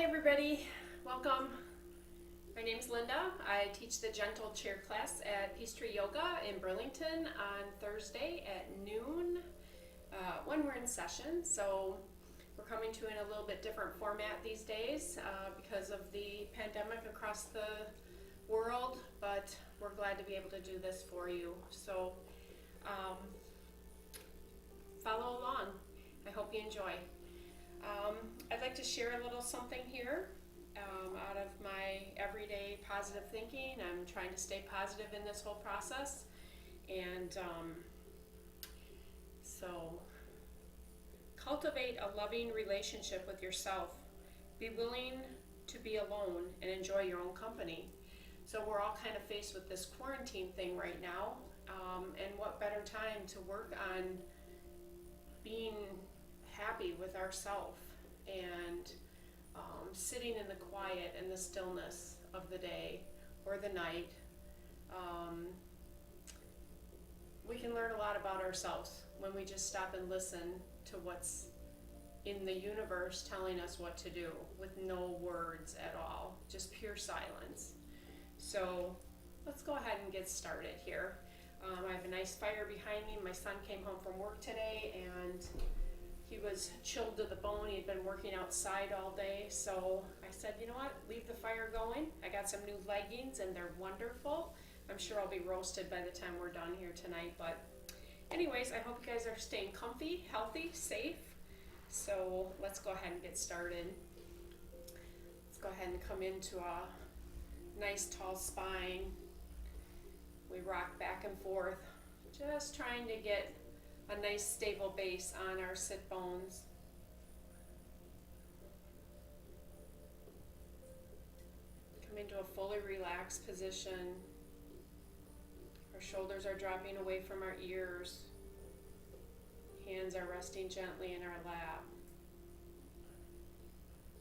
everybody, welcome. My name is Linda. I teach the Gentle Chair class at Peace Tree Yoga in Burlington on Thursday at noon when we're in session. So we're coming to in a little bit different format these days because of the pandemic across the world, but we're glad to be able to do this for you. So follow along. I hope you enjoy. I'd like to share a little something here out of my everyday positive thinking. I'm trying to stay positive in this whole process, and so cultivate a loving relationship with yourself. Be willing to be alone and enjoy your own company. So we're all kind of faced with this quarantine thing right now, and what better time to work on being happy with ourselves and sitting in the quiet and the stillness of the day or the night. We can learn a lot about ourselves when we just stop and listen to what's in the universe telling us what to do with no words at all, just pure silence. So let's go ahead and get started here. I have a nice fire behind me. My son came home from work today and he was chilled to the bone. He'd been working outside all day, so I said, you know what, leave the fire going. I got some new leggings and they're wonderful. I'm sure I'll be roasted by the time we're done here tonight, but anyways, I hope you guys are staying comfy, healthy, safe. So let's go ahead and get started. Let's go ahead and come into a nice tall spine. We rock back and forth, just trying to get a nice stable base on our sit bones. Come into a fully relaxed position. Our shoulders are dropping away from our ears. Hands are resting gently in our lap.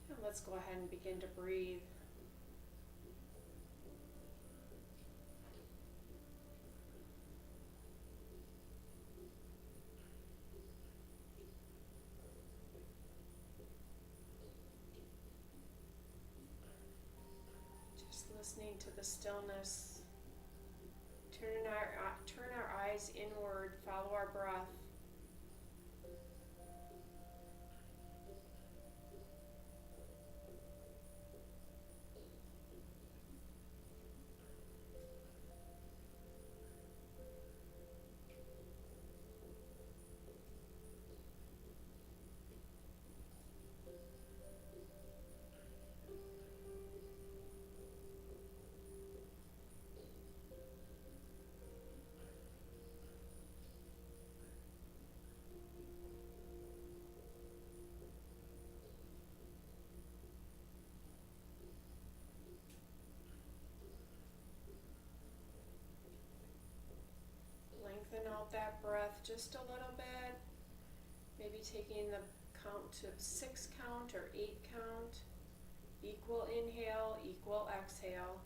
And let's go ahead and begin to breathe. Listening to the stillness. Turn our eyes inward, follow our breath. Lengthen out that breath just a little bit. Maybe taking the count to 6 count or 8 count. Equal inhale, equal exhale.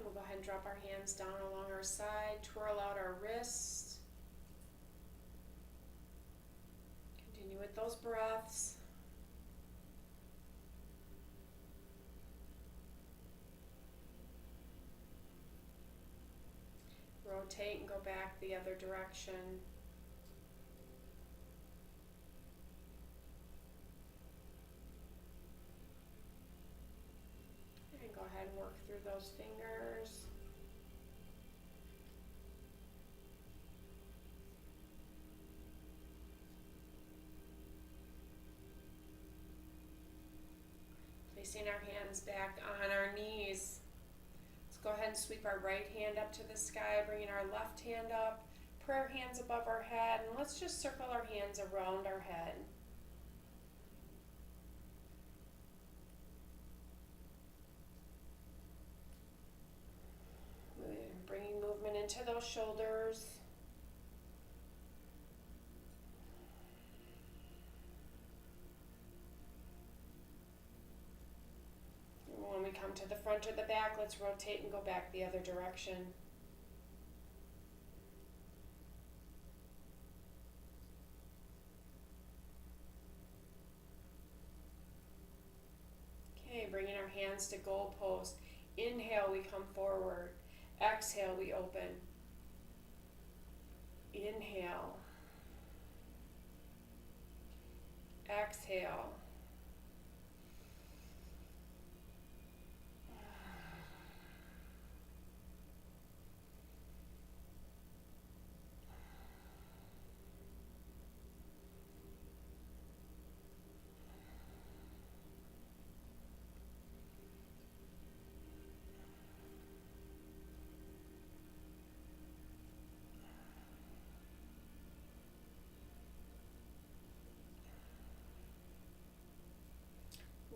We'll go ahead and drop our hands down along our side, twirl out our wrists. Continue with those breaths. Rotate and go back the other direction. And go ahead and work through those fingers. Placing our hands back on our knees. Let's go ahead and sweep our right hand up to the sky, bringing our left hand up, prayer hands above our head, and let's just circle our hands around our head. shoulders. When we come to the front or the back, let's rotate and go back the other direction. Okay, bringing our hands to goal post. Inhale, we come forward. Exhale, we open. Inhale. Exhale.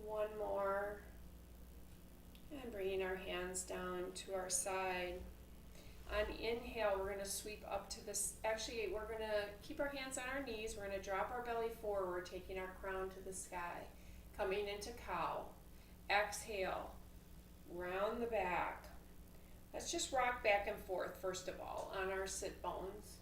One more. And bringing our hands down to our side. On inhale, we're going to sweep up to this. Actually, we're going to keep our hands on our knees. We're going to drop our belly forward, taking our crown to the sky. Coming into cow. Exhale. Round the back. Let's just rock back and forth, first of all, on our sit bones.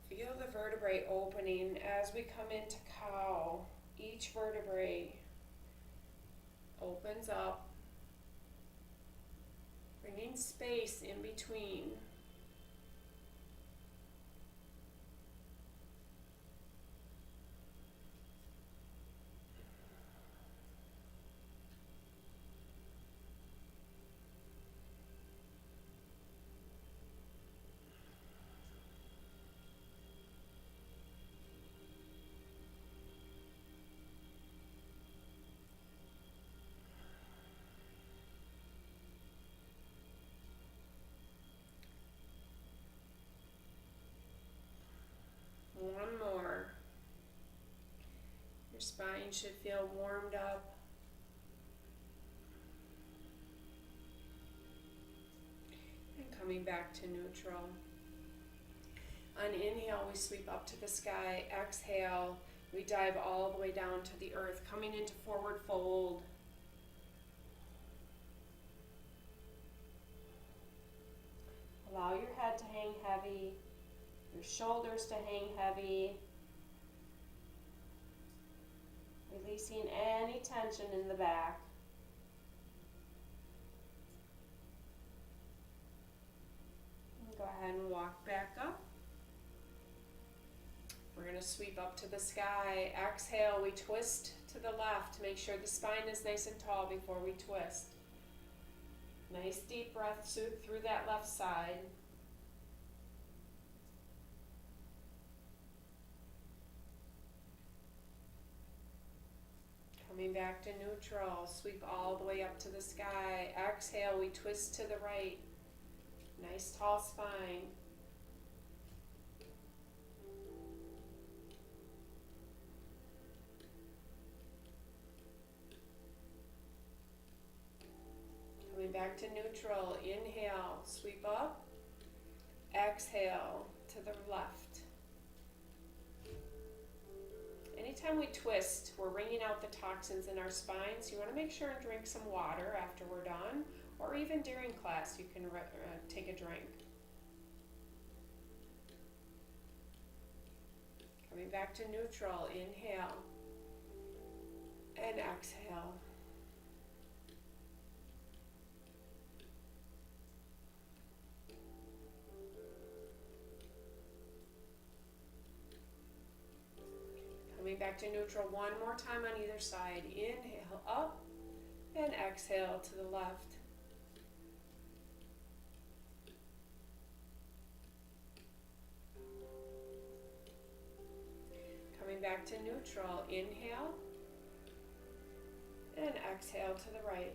Feel the vertebrae opening as we come into cow. Each vertebrae opens up, bringing space in between. One more. Your spine should feel warmed up. And coming back to neutral. On inhale, we sweep up to the sky. Exhale, we dive all the way down to the earth, coming into forward fold. Allow your head to hang heavy. Your shoulders to hang heavy, releasing any tension in the back. And go ahead and walk back up. We're going to sweep up to the sky. Exhale, we twist to the left. Make sure the spine is nice and tall before we twist. Nice deep breath through that left side. Coming back to neutral, sweep all the way up to the sky. Exhale, we twist to the right. Nice tall spine. Coming back to neutral, inhale, sweep up. Exhale to the left. Anytime we twist, we're wringing out the toxins in our spine, so you want to make sure and drink some water after we're done, or even during class you can take a drink. Coming back to neutral, inhale and exhale. Coming back to neutral one more time on either side. Inhale up and exhale to the left. back to neutral. Inhale and exhale to the right.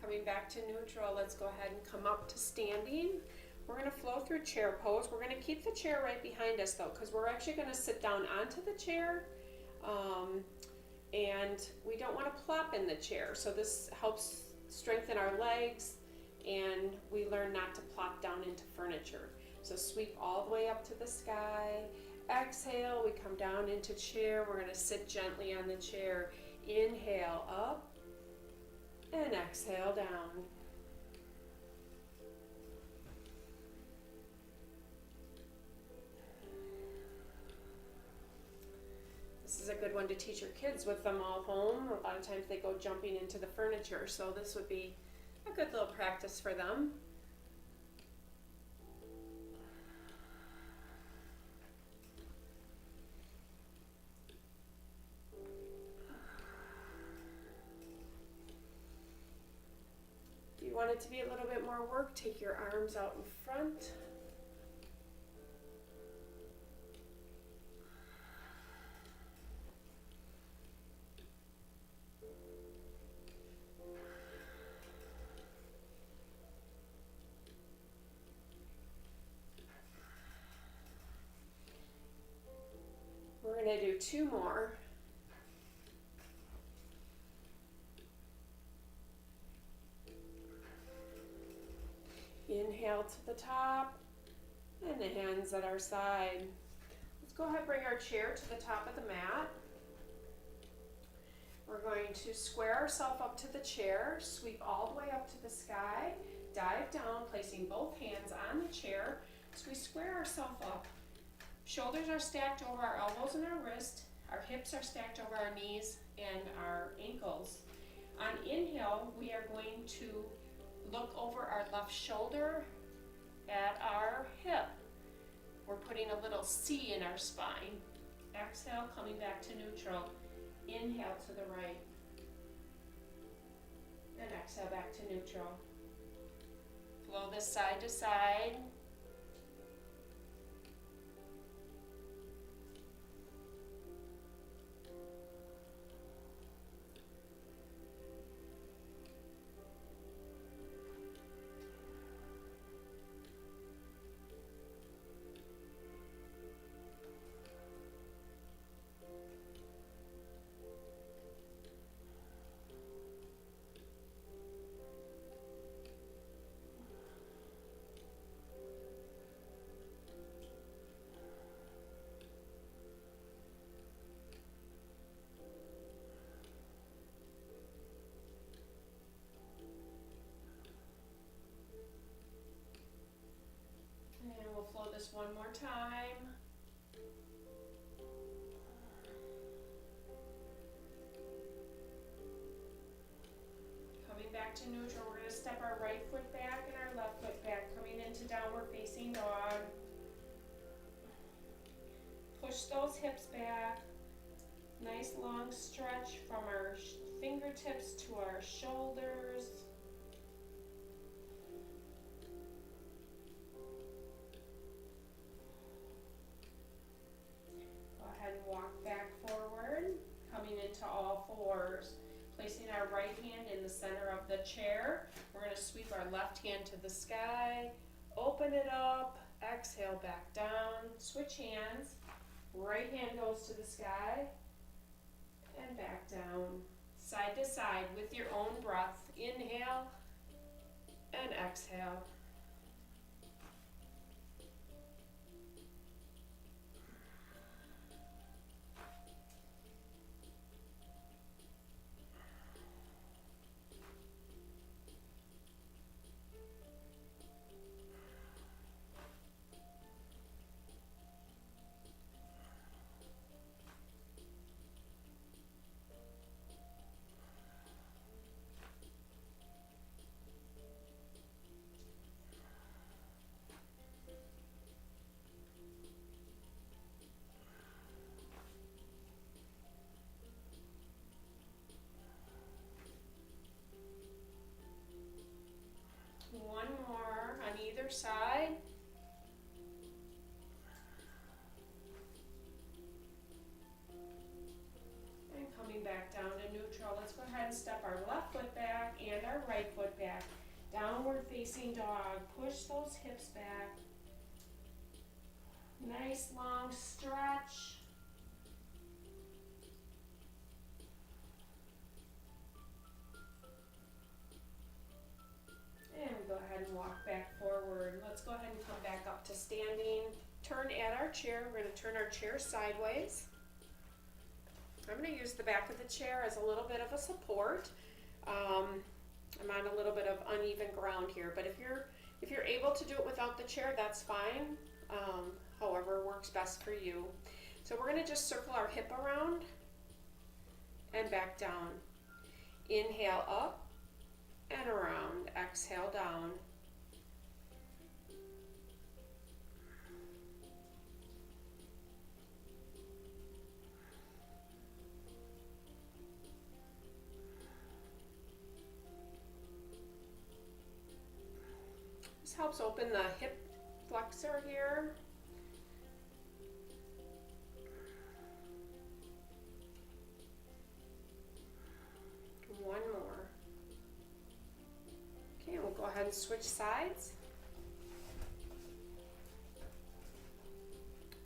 Coming back to neutral, let's go ahead and come up to standing. We're going to flow through chair pose. We're going to keep the chair right behind us though, because we're actually going to sit down onto the chair. And we don't want to plop in the chair. So this helps strengthen our legs, and we learn not to plop down into furniture. So sweep all the way up to the sky. Exhale, we come down into chair. We're going to sit gently on the chair. Inhale up and exhale down. This is a good one to teach your kids with them all home. A lot of times they go jumping into the furniture, so this would be a good little practice for them. If you want it to be a little bit more work, take your arms out in front. We're going to do two more. Inhale to the top and the hands at our side. Let's go ahead and bring our chair to the top of the mat. We're going to square ourselves up to the chair, sweep all the way up to the sky, dive down, placing both hands on the chair as we square ourselves up. Shoulders are stacked over our elbows and our wrists. Our hips are stacked over our knees and our ankles. On inhale, we are going to look over our left shoulder at our hip. We're putting a little C in our spine. Exhale, coming back to neutral. Inhale to the right. And exhale back to neutral. Flow this side to side. We'll flow this one more time. Coming back to neutral, we're going to step our right foot back and our left foot back, coming into downward facing dog. Push those hips back. Nice long stretch from our fingertips to our shoulders. Walk back forward, coming into all fours, placing our right hand in the center of the chair. We're going to sweep our left hand to the sky, open it up, exhale back down, switch hands, right hand goes to the sky, and back down, side to side with your own breath. Inhale and exhale. One more on either side. And coming back down to neutral. Let's go ahead and step our left foot back and our right foot back. Downward facing dog. Push those hips back. Nice long stretch. And we go ahead and walk back forward. Let's go ahead and come back up to standing. Turn at our chair. We're going to turn our chair sideways. I'm going to use the back of the chair as a little bit of a support. I'm on a little bit of uneven ground here, but if you're able to do it without the chair, that's fine. However works best for you. So we're going to just circle our hip around and back down. Inhale up and around. Exhale down. This helps open the hip flexor here. One more. Okay, we'll go ahead and switch sides.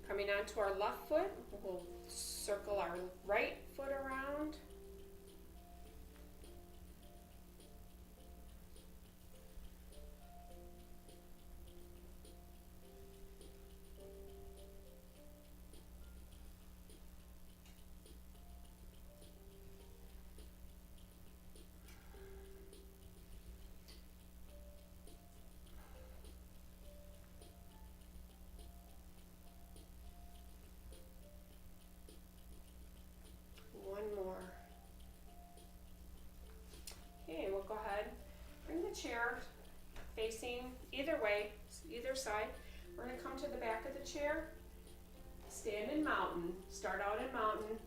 Coming onto our left foot, we'll circle our right foot around. Go ahead, bring the chair facing either way, either side. We're going to come to the back of the chair, stand in mountain, start out in mountain,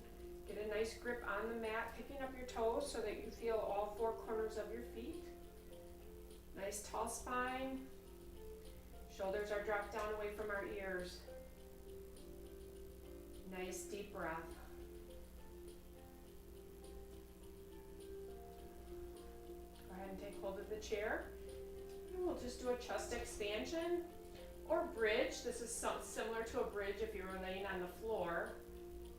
get a nice grip on the mat, picking up your toes so that you feel all four corners of your feet. Nice tall spine, shoulders are dropped down away from our ears. Nice deep breath. And take hold of the chair. And we'll just do a chest expansion or bridge. This is similar to a bridge if you were laying on the floor.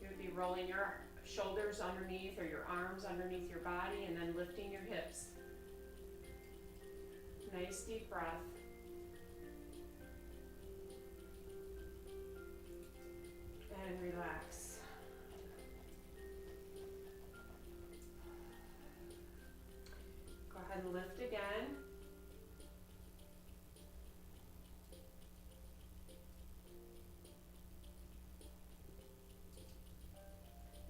You would be rolling your shoulders underneath or your arms underneath your body and then lifting your hips. Nice deep breath. And relax. Go ahead and lift again.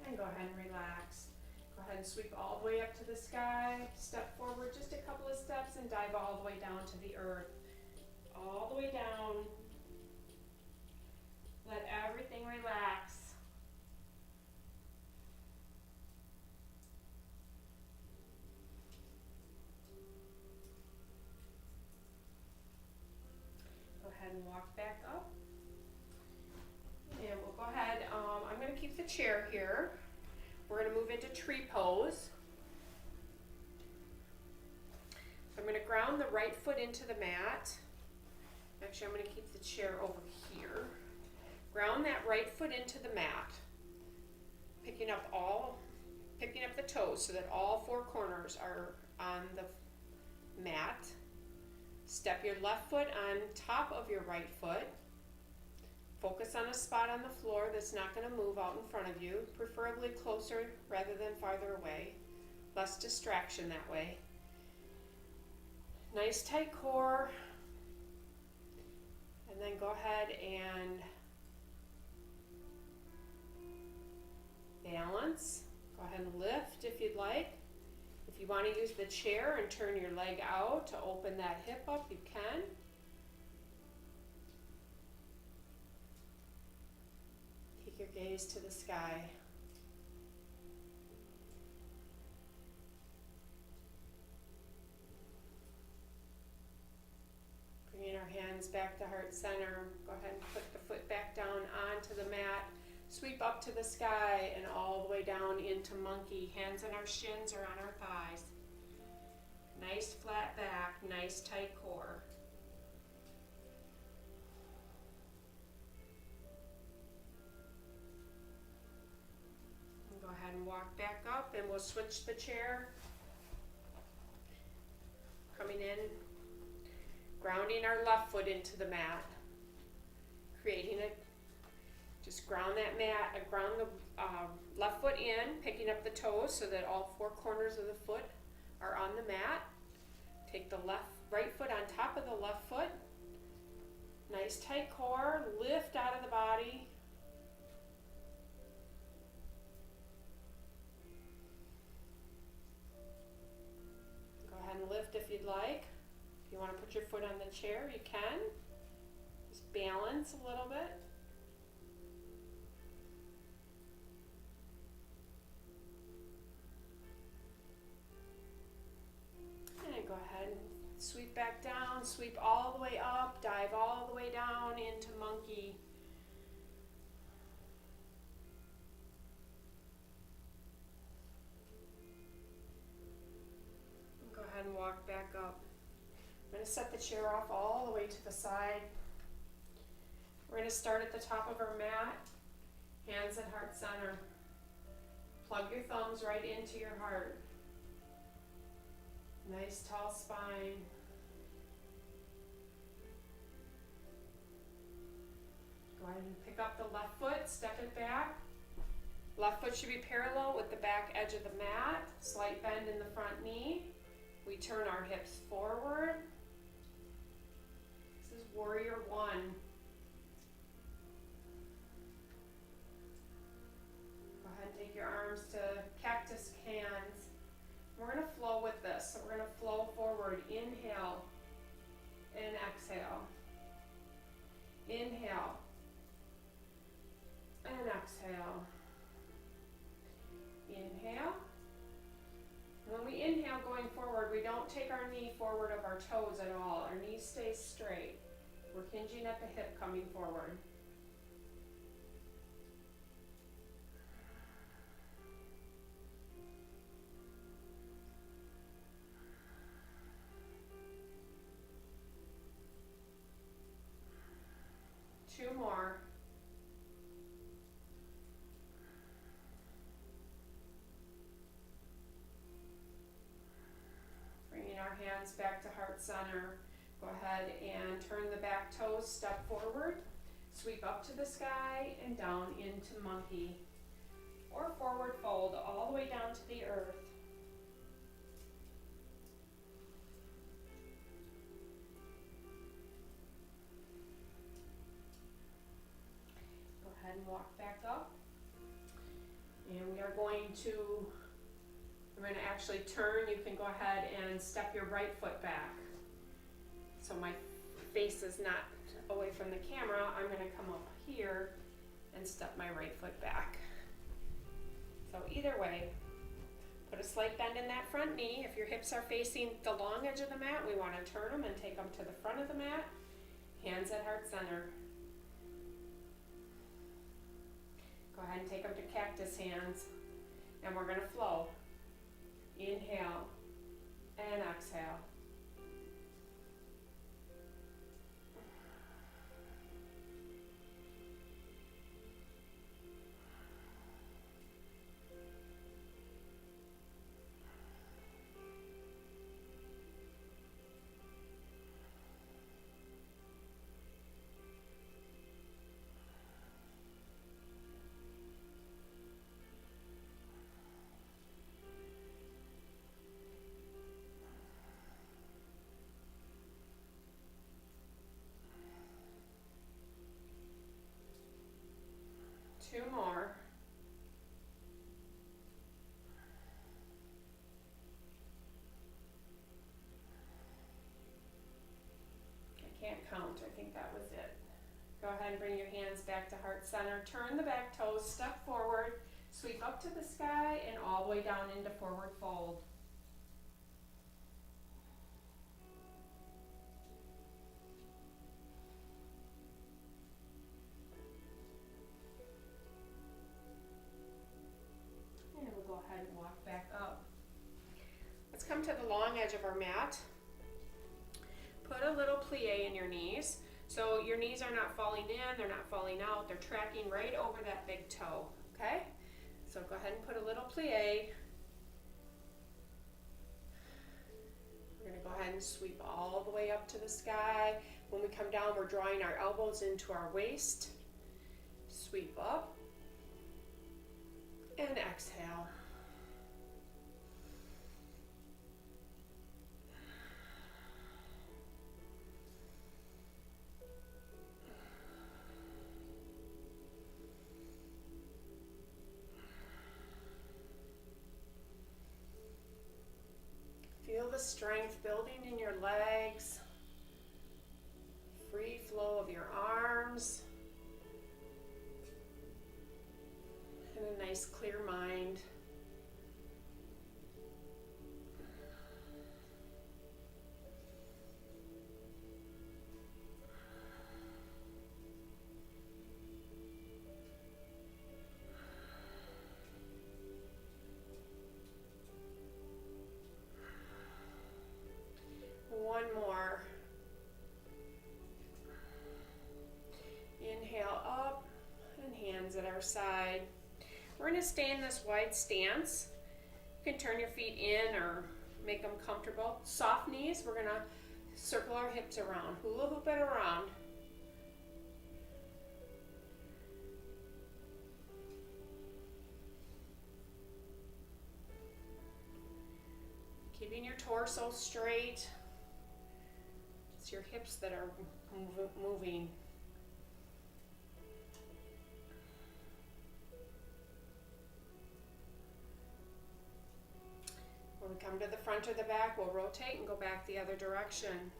And go ahead and relax. Go ahead and sweep all the way up to the sky. Step forward just a couple of steps and dive all the way down to the earth. All the way down. Let everything relax. And walk back up. And we'll go ahead, I'm going to keep the chair here. We're going to move into tree pose. I'm going to ground the right foot into the mat. Actually, I'm going to keep the chair over here. Ground that right foot into the mat. Picking up the toes so that all four corners are on the mat. Step your left foot on top of your right foot. Focus on a spot on the floor that's not going to move out in front of you, preferably closer rather than farther away. Less distraction that way. Nice tight core. And then go ahead and balance. Go ahead and lift if you'd like. If you want to use the chair and turn your leg out to open that hip up, you can. Take your gaze to the sky. hands back to heart center. Go ahead and put the foot back down onto the mat. Sweep up to the sky and all the way down into monkey. Hands on our shins or on our thighs. Nice flat back, nice tight core. And go ahead and walk back up, and we'll switch the chair. Coming in, grounding our left foot into the mat, creating a, just ground that mat, ground the left foot in, picking up the toes so that all four corners of the foot are on the mat. Take the right foot on top of the left foot. Nice tight core, lift out of the body. Go ahead and lift if you'd like. If you want to put your foot on the chair, you can. Just balance a little bit. And go ahead and sweep back down, sweep all the way up, dive all the way down into monkey. Go ahead and walk back up. I'm going to set the chair off all the way to the side. We're going to start at the top of our mat, hands at heart center. Plug your thumbs right into your heart. Nice tall spine. Go ahead and pick up the left foot, step it back. Left foot should be parallel with the back edge of the mat. Slight bend in the front knee. We turn our hips forward. This is warrior one. Go ahead and take your arms to cactus hands. We're going to flow with this. So we're going to flow forward. Inhale and exhale. Inhale and exhale. Inhale. When we inhale going forward, we don't take our knee forward of our toes at all. Our knee stays straight. We're hinging at the hip coming forward. Two more. Bringing our hands back to heart center. Go ahead and turn the back toes, step forward, sweep up to the sky and down into monkey. Or forward fold all the way down to the earth. Go ahead and walk back up. And we are going to, we're going to actually turn. You can go ahead and step your right foot back. So my face is not away from the camera. I'm going to come up here and step my right foot back. So either way, put a slight bend in that front knee. If your hips are facing the long edge of the mat, we want to turn them and take them to the front of the mat. Hands at heart center. Go ahead and take them to cactus hands. And we're going to flow. Inhale and exhale. Two more. I can't count. I think that was it. Go ahead and bring your hands back to heart center. Turn the back toes, step forward, sweep up to the sky and all the way down into forward fold. long edge of our mat. Put a little plie in your knees. So your knees are not falling in, they're not falling out, they're tracking right over that big toe, okay? So go ahead and put a little plie. We're gonna go ahead and sweep all the way up to the sky. When we come down, we're drawing our elbows into our waist. Sweep up and exhale. Feel the strength building in your legs, free flow of your arms, and a nice clear mind. One more. Inhale up and hands at our side. We're going to stay in this wide stance. You can turn your feet in or make them comfortable. Soft knees, we're going to circle our hips around, hula hoop it around. Keeping your torso straight. It's your hips that are moving. When we come to the front or the back, we'll rotate and go back the other direction.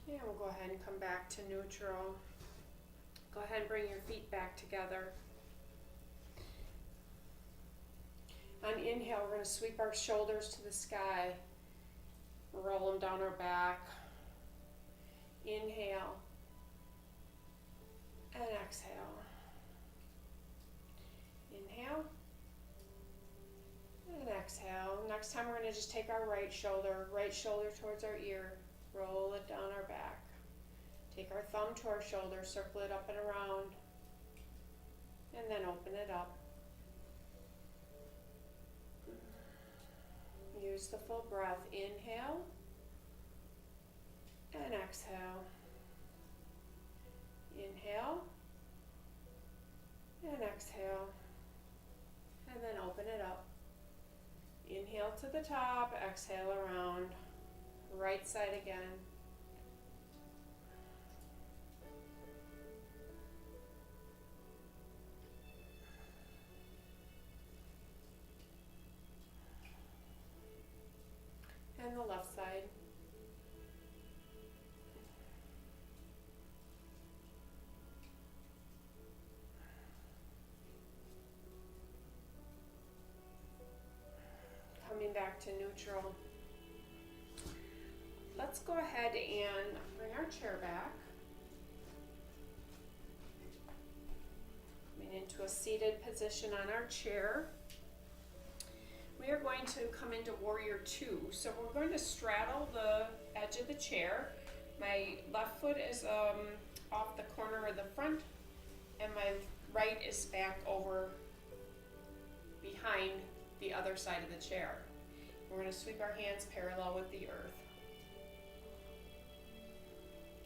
And we'll go ahead and come back to neutral. Go ahead and bring your feet back together. On inhale, we're going to sweep our shoulders to the sky. Roll them down our back. Inhale. And exhale. Inhale. And exhale. Next time we're going to just take our right shoulder towards our ear. Roll it down our back. Take our thumb to our shoulder, circle it up and around, and then open it up. Use the full breath. Inhale and exhale. Inhale and exhale. And then open it up. Inhale to the top, exhale around. Right side again. And the left side. Coming back to neutral. Let's go ahead and bring our chair back. Coming into a seated position on our chair. We are going to come into Warrior Two. So we're going to straddle the edge of the chair. My left foot is off the corner of the front, and my right is back over behind the other side of the chair. We're going to sweep our hands parallel with the earth.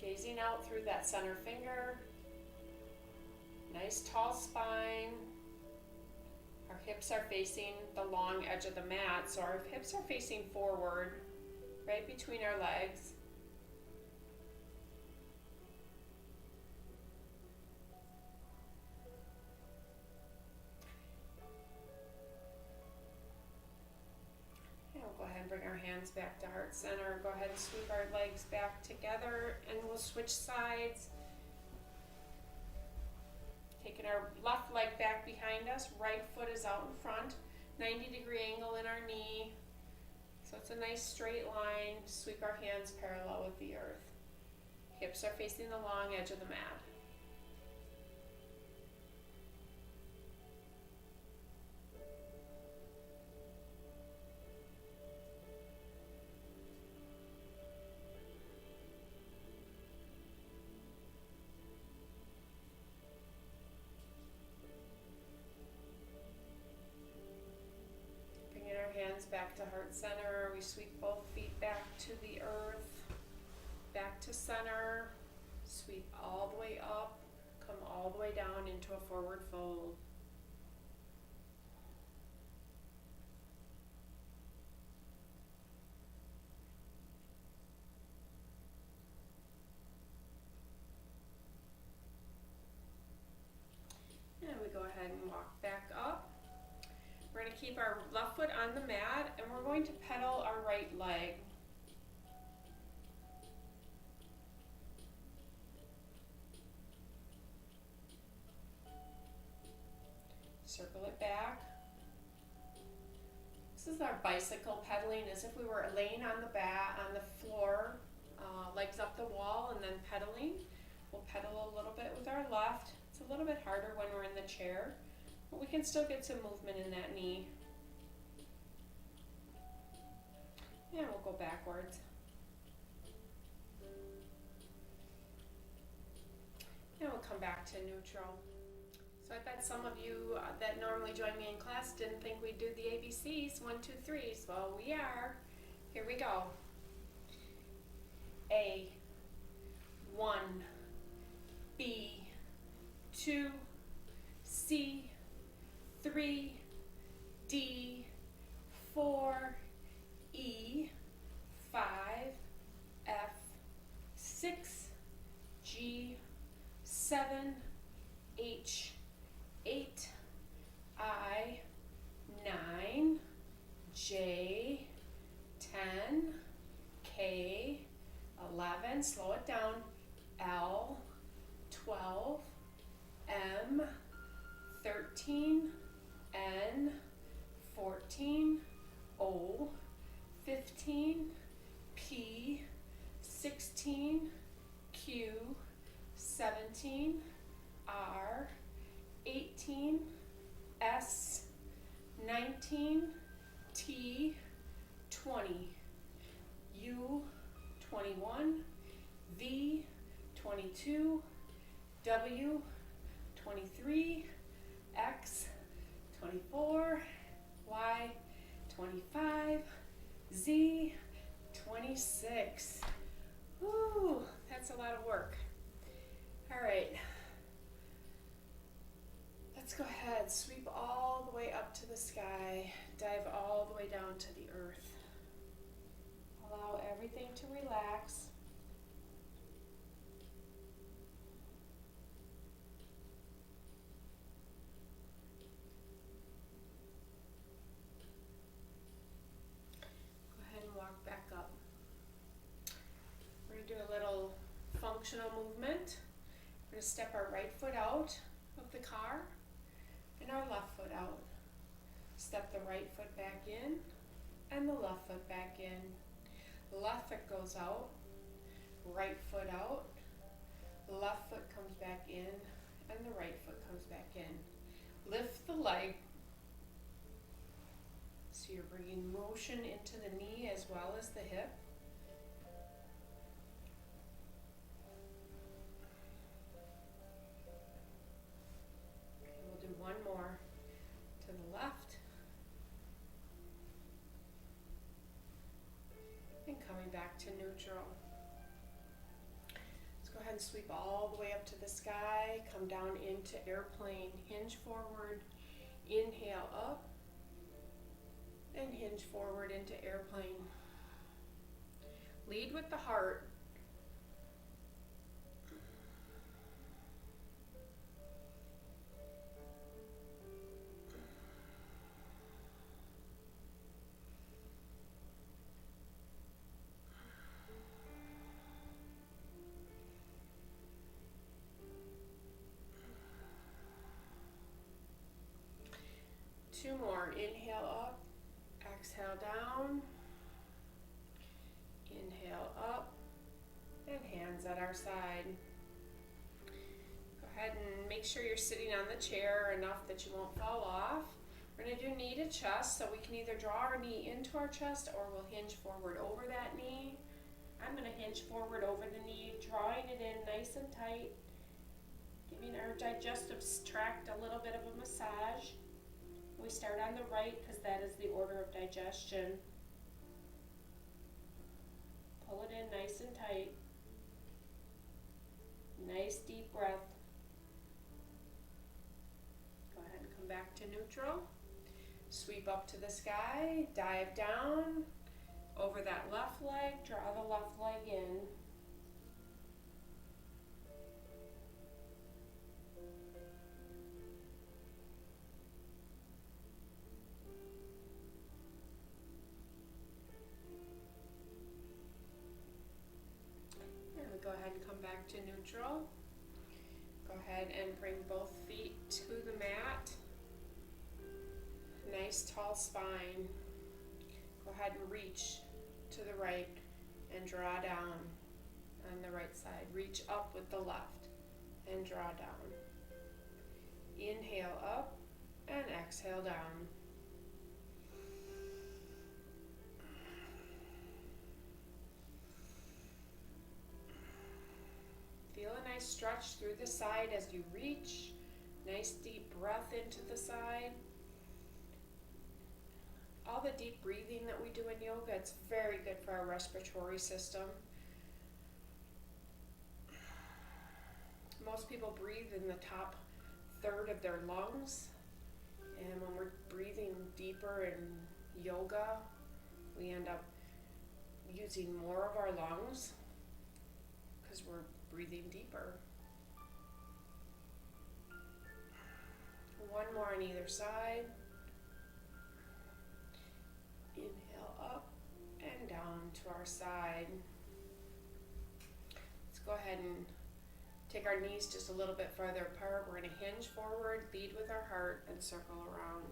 Gazing out through that center finger. Nice tall spine. Our hips are facing the long edge of the mat, so our hips are facing forward, right between our legs. And we'll go ahead and bring our hands back to heart center. Go ahead and sweep our legs back together, and we'll switch sides. Taking our left leg back behind us, right foot is out in front, 90-degree angle in our knee. So it's a nice straight line. Sweep our hands parallel with the earth. Hips are facing the long edge of the mat. Hands back to heart center. We sweep both feet back to the earth, back to center, sweep all the way up, come all the way down into a forward fold. And we go ahead and walk back up. We're going to keep our left foot on the mat and we're going to pedal our right leg. Circle it back. This is our bicycle pedaling, as if we were laying on the floor, legs up the wall and then pedaling. We'll pedal a little bit with our left. It's a little bit harder when we're in the chair. But we can still get some movement in that knee. And we'll go backwards. And we'll come back to neutral. So I bet some of you that normally join me in class didn't think we'd do the ABCs, 1, 2, 3s. Well, we are. Here we go. A, 1, B, 2, C, 3, D, 4, E, 5, F, 6, G, 7, H, 8, I, 9, J, 10, K, 11, slow it down, L, 12, M, 13, N, 14, O, 15, P, 16, Q, 17, R, 18, S, 19, T, 20, U, 21, V, 22, W, 23, X, 24, Y, 25, Z, 26. Woo, that's a lot of work. All right. Let's go ahead, sweep all the way up to the sky, dive all the way down to the earth. Allow everything to relax. Walk back up. We're going to do a little functional movement. We're going to step our right foot out of the car and our left foot out. Step the right foot back in and the left foot back in. Left foot goes out, right foot out, left foot comes back in and the right foot comes back in. Lift the leg. So you're bringing motion into the knee as well as the hip. We'll do one more to the left. And coming back to neutral. Let's go ahead and sweep all the way up to the sky. Come down into airplane. Hinge forward. Inhale up. And hinge forward into airplane. Lead with the heart. 2 more. Inhale up, exhale down. Inhale up, and hands at our side. Go ahead and make sure you're sitting on the chair enough that you won't fall off. We're going to do knee to chest, so we can either draw our knee into our chest or we'll hinge forward over that knee. I'm going to hinge forward over the knee, drawing it in nice and tight, giving our digestive tract a little bit of a massage. We start on the right because that is the order of digestion. Pull it in nice and tight. Nice deep breath. Go ahead and come back to neutral. Sweep up to the sky, dive down over that left leg, draw the left leg in. And we go ahead and come back to neutral. Go ahead and bring both feet to the mat. Nice tall spine. Go ahead and reach to the right and draw down on the right side. Reach up with the left and draw down. Inhale up and exhale down. Feel a nice stretch through the side as you reach. Nice deep breath into the side. All the deep breathing that we do in yoga, it's very good for our respiratory system. Most people breathe in the top third of their lungs, and when we're breathing deeper in yoga, we end up using more of our lungs because we're breathing deeper. One more on either side. Inhale up and down to our side. Let's go ahead and take our knees just a little bit farther apart. We're going to hinge forward, lead with our heart, and circle around.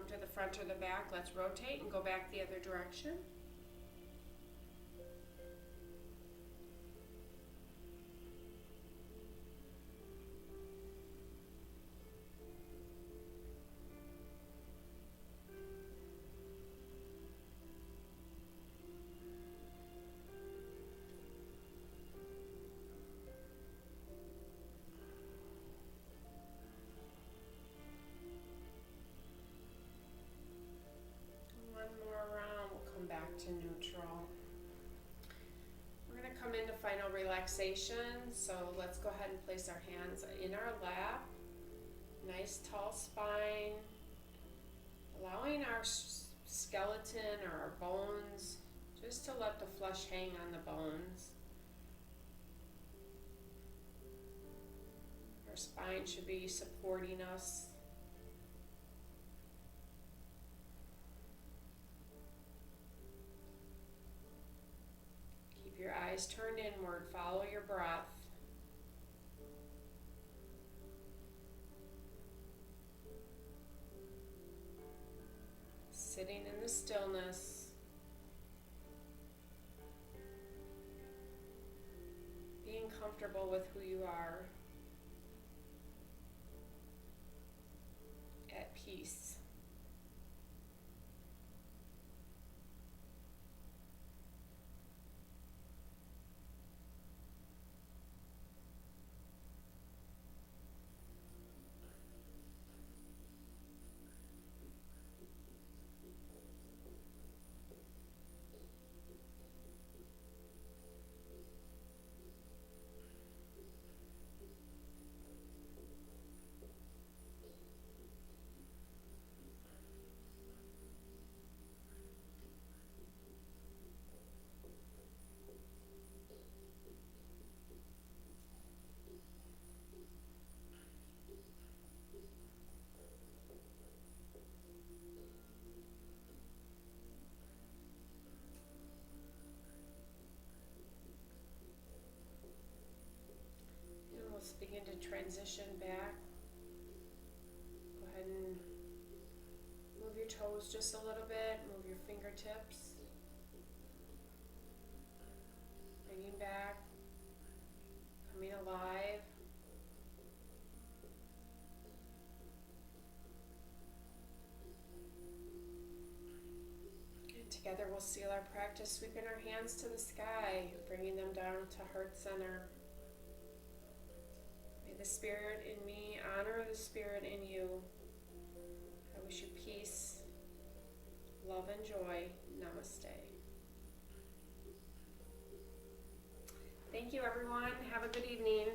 To the front or the back, let's rotate and go back the other direction. Back to neutral. We're going to come into final relaxation, so let's go ahead and place our hands in our lap. Nice tall spine, allowing our skeleton or our bones just to let the flesh hang on the bones. Our spine should be supporting us. Your eyes turned inward, follow your breath. Sitting in the stillness. Being comfortable with who you are. At peace. begin to transition back. Go ahead and move your toes just a little bit, move your fingertips. Bringing back, coming alive. And together we'll seal our practice, sweeping our hands to the sky, bringing them down to heart center. May the spirit in me honor the spirit in you. I wish you peace, love, and joy. Namaste. Thank you, everyone. Have a good evening.